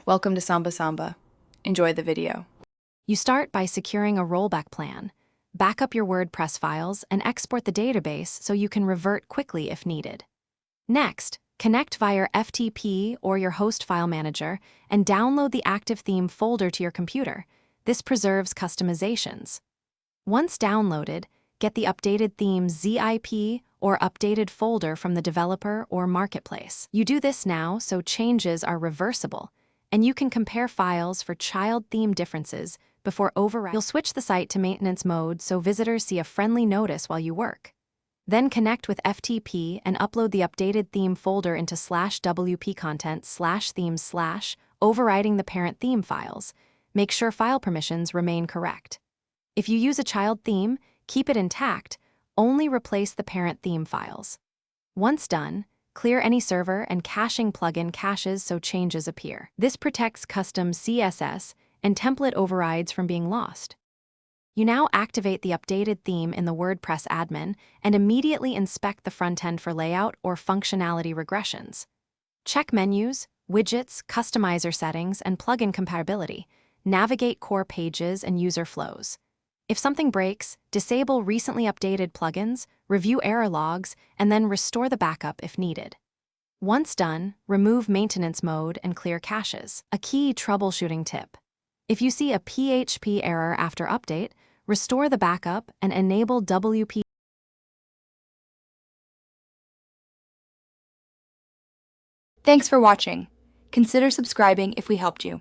Welcome to Samba Samba. Enjoy the video. You start by securing a rollback plan. Back up your Wordpress files and export the database so you can revert quickly if needed. Next, connect via FTP or your host file manager and download the active theme folder to your computer. This preserves customizations. Once downloaded, get the updated theme zip or updated folder from the developer or marketplace. You do this now so changes are reversible, and you can compare files for child theme differences before overriding. You'll switch the site to maintenance mode so visitors see a friendly notice while you work. Then connect with FTP and upload the updated theme folder into /wp content /themes/ overriding the parent theme files. Make sure file permissions remain correct. If you use a child theme, keep it intact, only replace the parent theme files. Once done, clear any server and caching plugin caches so changes appear. This protects custom CSS and template overrides from being lost. You now activate the updated theme in the WordPress admin and immediately inspect the front end for layout or functionality regressions. Check menus, widgets, customizer settings, and plugin compatibility. Navigate core pages and user flows. If something breaks, disable recently updated plugins, review error logs, and then restore the backup if needed. Once done, remove maintenance mode and clear caches. A key troubleshooting tip: if you see a PHP error after update, restore the backup and enable WP. Thanks for watching. Consider subscribing if we helped you.